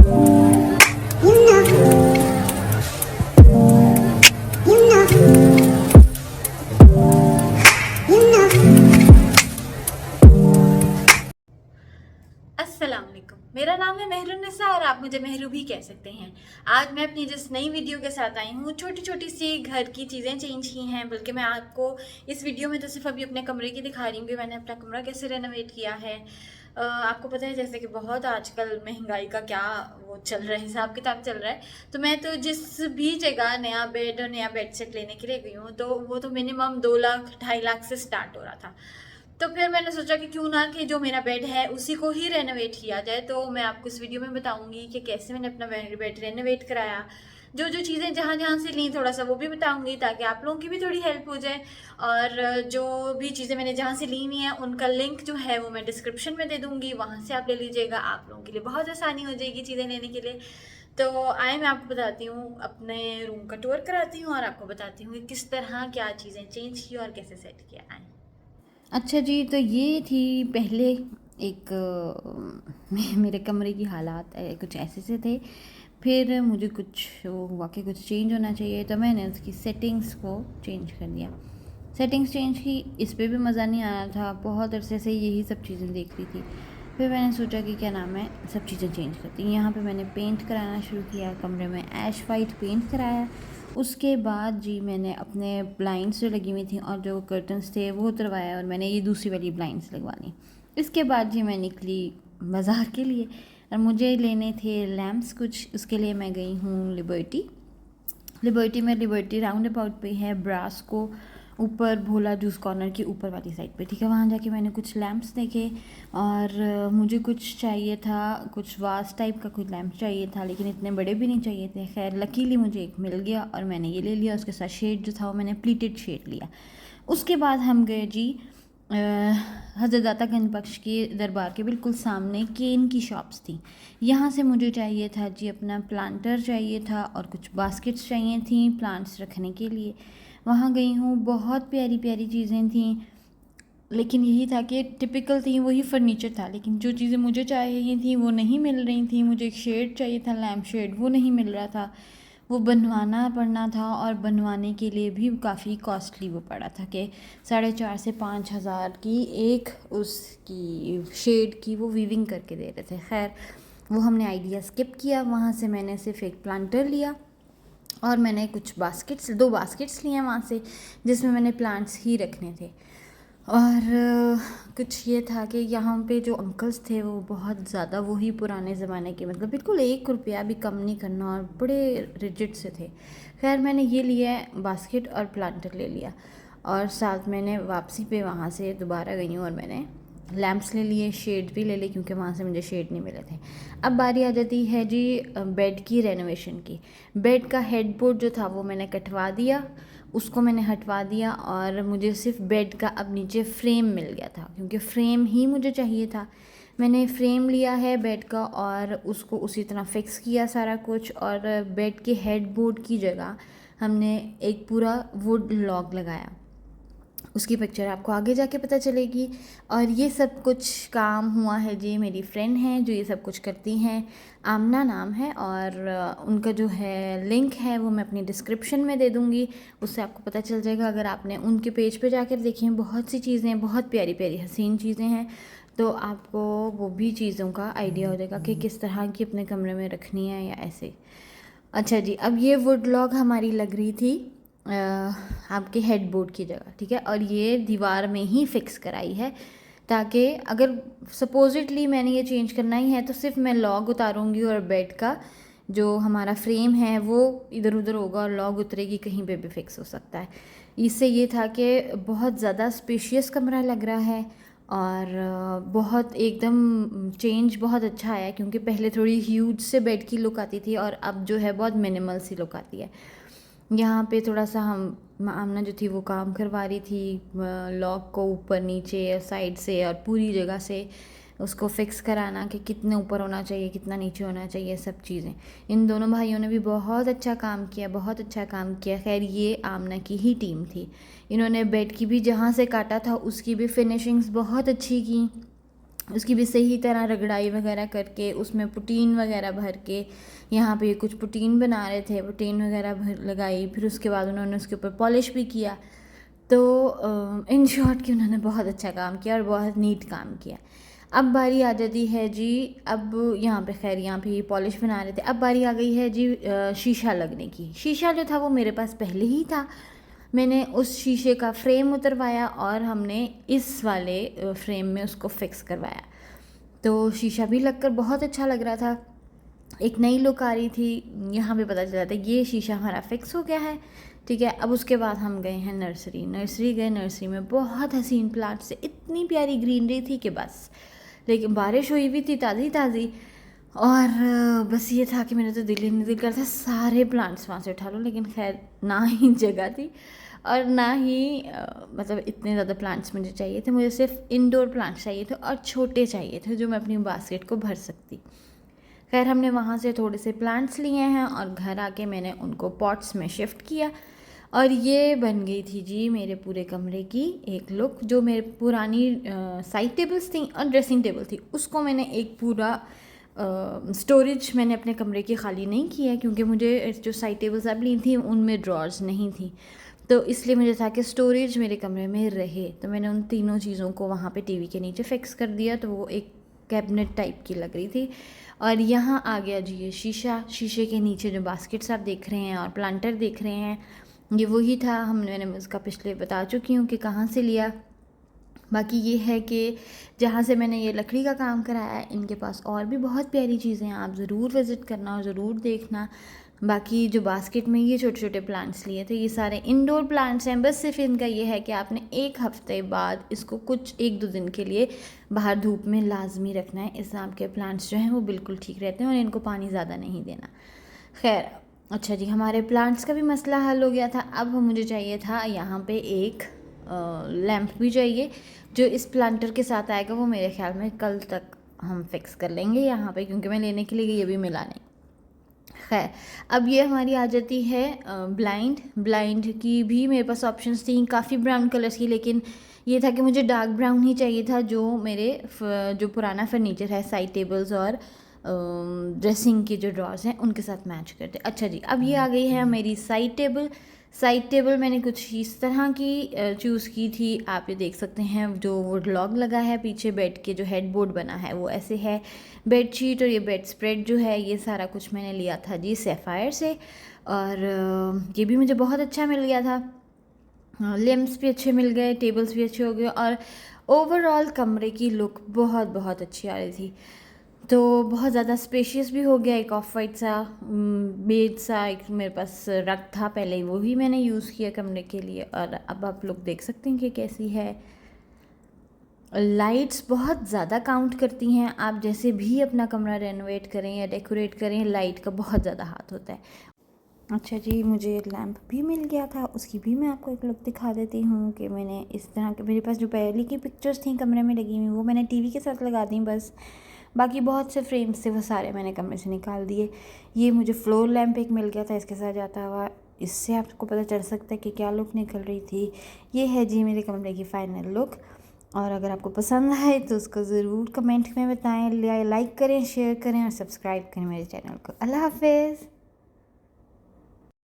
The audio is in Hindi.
अस्सलाम वालेकुम। मेरा नाम है मेहरुन्निसा और आप मुझे मेहरू भी कह सकते हैं। आज मैं अपनी जिस नई वीडियो के साथ आई हूँ, छोटी छोटी सी घर की चीज़ें चेंज की हैं। बल्कि मैं आपको इस वीडियो में तो सिर्फ अभी अपने कमरे की दिखा रही हूँ कि मैंने अपना कमरा कैसे रेनोवेट किया है। आपको पता है जैसे कि बहुत आजकल महंगाई का क्या वो चल रहा है, हिसाब किताब चल रहा है। तो मैं तो जिस भी जगह नया बेड और नया बेड सेट लेने के लिए गई हूँ, तो वो तो मिनिमम 2 लाख 2.5 लाख से स्टार्ट हो रहा था। तो फिर मैंने सोचा कि क्यों ना कि जो मेरा बेड है उसी को ही रेनोवेट किया जाए। तो मैं आपको इस वीडियो में बताऊंगी कि कैसे मैंने अपना बेड रेनोवेट कराया, जो जो चीज़ें जहाँ जहाँ से ली थोड़ा सा वो भी बताऊंगी, ताकि आप लोगों की भी थोड़ी हेल्प हो जाए। और जो भी चीज़ें मैंने जहाँ से ली हुई हैं उनका लिंक जो है वो मैं डिस्क्रिप्शन में दे दूँगी, वहाँ से आप ले लीजिएगा। आप लोगों के लिए बहुत आसानी हो जाएगी चीज़ें लेने के लिए। तो आए मैं आपको बताती हूँ, अपने रूम का टूर कराती हूँ और आपको बताती हूँ कि किस तरह क्या चीज़ें चेंज की और कैसे सेट किया। आए। अच्छा जी, तो ये थी पहले एक मेरे कमरे की हालात कुछ ऐसे से थे। फिर मुझे कुछ वो हुआ कि कुछ चेंज होना चाहिए, तो मैंने उसकी सेटिंग्स को चेंज कर दिया। सेटिंग्स चेंज की, इस पे भी मज़ा नहीं आया था, बहुत अरसे से यही सब चीज़ें देख रही थी। फिर मैंने सोचा कि क्या नाम है, सब चीज़ें चेंज करती हैं। यहाँ पे मैंने पेंट कराना शुरू किया, कमरे में ऐश वाइट पेंट कराया। उसके बाद जी मैंने अपने ब्लाइंड्स जो लगी हुई थी और जो कर्टन्स थे वो उतरवाया, और मैंने ये दूसरी वाली ब्लाइंड्स लगवानी। इसके बाद जी मैं निकली बाज़ार के लिए, और मुझे लेने थे लैम्प्स कुछ। उसके लिए मैं गई हूँ लिबर्टी में। लिबर्टी राउंड अबाउट पे है, ब्रास्को ऊपर भोला जूस कॉर्नर की ऊपर वाली साइड पे, ठीक है। वहाँ जाके मैंने कुछ लैम्प्स देखे, और मुझे कुछ चाहिए था, कुछ वास टाइप का कुछ लैम्प चाहिए था, लेकिन इतने बड़े भी नहीं चाहिए थे। खैर लकीली मुझे एक मिल गया और मैंने ये ले लिया। उसके साथ शेड जो था वो मैंने प्लीटेड शेड लिया। उसके बाद हम गए जी हज़रतगंज बख्श के दरबार के बिल्कुल सामने केन की शॉप्स थी। यहाँ से मुझे चाहिए था जी अपना प्लांटर चाहिए था, और कुछ बास्केट्स चाहिए थी प्लांट्स रखने के लिए। वहाँ गई हूँ, बहुत प्यारी प्यारी चीज़ें थी, लेकिन यही था कि टिपिकल थी, वही फर्नीचर था, लेकिन जो चीज़ें मुझे चाहिए थी वो नहीं मिल रही थी। मुझे एक शेड चाहिए था, लैम्प शेड, वो नहीं मिल रहा था। वो बनवाना पड़ना था, और बनवाने के लिए भी काफ़ी कॉस्टली वो पड़ा था कि 4,500 से 5,000 की एक उसकी शेड की वो वीविंग करके दे रहे थे। खैर वो हमने आइडिया स्किप किया। वहाँ से मैंने सिर्फ एक प्लांटर लिया, और मैंने कुछ बास्केट्स 2 बास्केट्स लिए वहाँ से, जिसमें मैंने प्लांट्स ही रखने थे। और कुछ ये था कि यहाँ पे जो अंकल्स थे वो बहुत ज़्यादा वही पुराने ज़माने के, मतलब बिल्कुल 1 रुपया भी कम नहीं करना, और बड़े रिजिड से थे। खैर मैंने ये लिया, बास्केट और प्लांटर ले लिया, और साथ मैंने वापसी पे वहाँ से दोबारा गई हूँ और मैंने लैम्प्स ले लिए, शेड भी ले लिए, क्योंकि वहाँ से मुझे शेड नहीं मिले थे। अब बारी आ जाती है जी बेड की रेनोवेशन की। बेड का हेड बोर्ड जो था वो मैंने कटवा दिया, उसको मैंने हटवा दिया, और मुझे सिर्फ बेड का अब नीचे फ्रेम मिल गया था, क्योंकि फ्रेम ही मुझे चाहिए था। मैंने फ्रेम लिया है बेड का, और उसको उसी तरह फिक्स किया सारा कुछ। और बेड के हेड बोर्ड की जगह हमने एक पूरा वुड लॉग लगाया। उसकी पिक्चर आपको आगे जाके पता चलेगी। और ये सब कुछ काम हुआ है जी, मेरी फ्रेंड हैं जो ये सब कुछ करती हैं, आमना नाम है, और उनका जो है लिंक है वो मैं अपनी डिस्क्रिप्शन में दे दूँगी, उससे आपको पता चल जाएगा। अगर आपने उनके पेज पे जाकर देखें, बहुत सी चीज़ें, बहुत प्यारी प्यारी हसीन चीज़ें हैं, तो आपको वो भी चीज़ों का आइडिया हो जाएगा कि किस तरह की अपने कमरे में रखनी है या ऐसे। अच्छा जी, अब ये वुड लॉग हमारी लग रही थी आपके हेड बोर्ड की जगह, ठीक है। और ये दीवार में ही फिक्स कराई है, ताकि अगर सपोजिटली मैंने ये चेंज करना ही है तो सिर्फ मैं लॉग उतारूँगी, और बेड का जो हमारा फ्रेम है वो इधर उधर होगा, और लॉग उतरेगी, कहीं पे भी फिक्स हो सकता है। इससे ये था कि बहुत ज़्यादा स्पेशियस कमरा लग रहा है, और बहुत एकदम चेंज बहुत अच्छा आया, क्योंकि पहले थोड़ी ह्यूज से बेड की लुक आती थी, और अब जो है बहुत मिनिमल सी लुक आती है। यहाँ पे थोड़ा सा हम आमना जो थी वो काम करवा रही थी लॉक को ऊपर नीचे साइड से, और पूरी जगह से उसको फिक्स कराना कि कितने ऊपर होना चाहिए, कितना नीचे होना चाहिए, सब चीज़ें। इन दोनों भाइयों ने भी बहुत अच्छा काम किया, बहुत अच्छा काम किया। खैर ये आमना की ही टीम थी। इन्होंने बेड की भी जहाँ से काटा था उसकी भी फिनिशिंग्स बहुत अच्छी की, उसकी भी सही तरह रगड़ाई वगैरह करके उसमें पुटीन वगैरह भर के, यहाँ पे कुछ पुटीन बना रहे थे, पुटीन वगैरह भर लगाई, फिर उसके बाद उन्होंने उसके ऊपर पॉलिश भी किया। तो इन शॉर्ट कि उन्होंने बहुत अच्छा काम किया और बहुत नीट काम किया। अब बारी आ जाती है जी, अब यहाँ पे खैर यहाँ पे पॉलिश बना रहे थे, अब बारी आ गई है जी शीशा लगने की। शीशा जो था वो मेरे पास पहले ही था, मैंने उस शीशे का फ्रेम उतरवाया और हमने इस वाले फ्रेम में उसको फिक्स करवाया। तो शीशा भी लगकर बहुत अच्छा लग रहा था, एक नई लुक आ रही थी। यहाँ पे पता चला था ये शीशा हमारा फिक्स हो गया है, ठीक है। अब उसके बाद हम गए हैं नर्सरी गए, नर्सरी में बहुत हसीन प्लांट्स से, इतनी प्यारी ग्रीनरी थी कि बस। लेकिन बारिश हुई भी थी ताज़ी ताज़ी, और बस ये था कि मेरा तो दिल ही नहीं दिल करता सारे प्लांट्स वहाँ से उठा लूँ, लेकिन खैर ना ही जगह थी और ना ही मतलब इतने ज़्यादा प्लांट्स मुझे चाहिए थे। मुझे सिर्फ इंडोर प्लांट्स चाहिए थे और छोटे चाहिए थे जो मैं अपनी बास्केट को भर सकती। खैर हमने वहाँ से थोड़े से प्लांट्स लिए हैं और घर आके मैंने उनको पॉट्स में शिफ्ट किया और ये बन गई थी जी मेरे पूरे कमरे की एक लुक। जो मेरे पुरानी साइड टेबल्स थी और ड्रेसिंग टेबल थी उसको मैंने एक पूरा स्टोरेज मैंने अपने कमरे की खाली नहीं किया, क्योंकि मुझे जो साइड टेबल्स अब ली थी उनमें ड्रॉर्स नहीं थी, तो इसलिए मुझे था कि स्टोरेज मेरे कमरे में रहे। तो मैंने उन तीनों चीज़ों को वहाँ पे टीवी के नीचे फिक्स कर दिया, तो वो एक कैबिनेट टाइप की लग रही थी। और यहाँ आ गया जी ये शीशा, शीशे के नीचे जो बास्केट्स आप देख रहे हैं और प्लांटर देख रहे हैं, ये वही था। मैंने उसका पिछले बता चुकी हूँ कि कहाँ से लिया। बाकी ये है कि जहाँ से मैंने ये लकड़ी का काम कराया है इनके पास और भी बहुत प्यारी चीज़ें हैं, आप ज़रूर विज़िट करना और ज़रूर देखना। बाकी जो बास्केट में ये छोटे छोटे प्लांट्स लिए थे ये सारे इंडोर प्लांट्स हैं, बस सिर्फ इनका ये है कि आपने एक हफ्ते बाद इसको कुछ 1-2 दिन के लिए बाहर धूप में लाजमी रखना है, इससे आपके प्लांट्स जो हैं वो बिल्कुल ठीक रहते हैं और इनको पानी ज़्यादा नहीं देना। खैर अच्छा जी, हमारे प्लांट्स का भी मसला हल हो गया था। अब मुझे चाहिए था यहाँ पे एक लैंप भी चाहिए जो इस प्लांटर के साथ आएगा, वो मेरे ख्याल में कल तक हम फिक्स कर लेंगे यहाँ पे, क्योंकि मैं लेने के लिए ये भी मिला नहीं। खैर अब ये हमारी आ जाती है ब्लाइंड की भी मेरे पास ऑप्शंस थी काफ़ी ब्राउन कलर्स की, लेकिन ये था कि मुझे डार्क ब्राउन ही चाहिए था जो मेरे जो पुराना फर्नीचर है साइड टेबल्स और ड्रेसिंग के जो ड्रॉर्स हैं उनके साथ मैच करते। अच्छा जी, अब ये आ गई है मेरी साइड टेबल मैंने कुछ इस तरह की चूज़ की थी, आप ये देख सकते हैं। जो वुड लॉग लगा है पीछे बेड के जो हेड बोर्ड बना है वो ऐसे है। बेडशीट और ये बेड स्प्रेड जो है ये सारा कुछ मैंने लिया था जी सैफायर से, और ये भी मुझे बहुत अच्छा मिल गया था। लैम्प्स भी अच्छे मिल गए, टेबल्स भी अच्छे हो गए और ओवरऑल कमरे की लुक बहुत बहुत अच्छी आ रही थी। तो बहुत ज़्यादा स्पेशियस भी हो गया। एक ऑफ वाइट सा बेड सा एक मेरे पास रग था पहले ही, वो ही मैंने यूज़ किया कमरे के लिए। और अब आप लोग देख सकते हैं कि कैसी है। लाइट्स बहुत ज़्यादा काउंट करती हैं, आप जैसे भी अपना कमरा रेनोवेट करें या डेकोरेट करें लाइट का बहुत ज़्यादा हाथ होता है। अच्छा जी, मुझे लैंप भी मिल गया था, उसकी भी मैं आपको एक लुक दिखा देती हूँ कि मैंने इस तरह के, मेरे पास जो पहले की पिक्चर्स थी कमरे में लगी हुई वो मैंने टीवी के साथ लगा दी बस, बाकी बहुत से फ्रेम्स थे वो सारे मैंने कमरे से निकाल दिए। ये मुझे फ्लोर लैंप एक मिल गया था इसके साथ जाता हुआ, इससे आपको पता चल सकता है कि क्या लुक निकल रही थी। ये है जी मेरे कमरे की फ़ाइनल लुक, और अगर आपको पसंद आए तो उसको ज़रूर कमेंट में बताएं, लाइक करें, शेयर करें और सब्सक्राइब करें मेरे चैनल को। अल्लाह हाफिज़।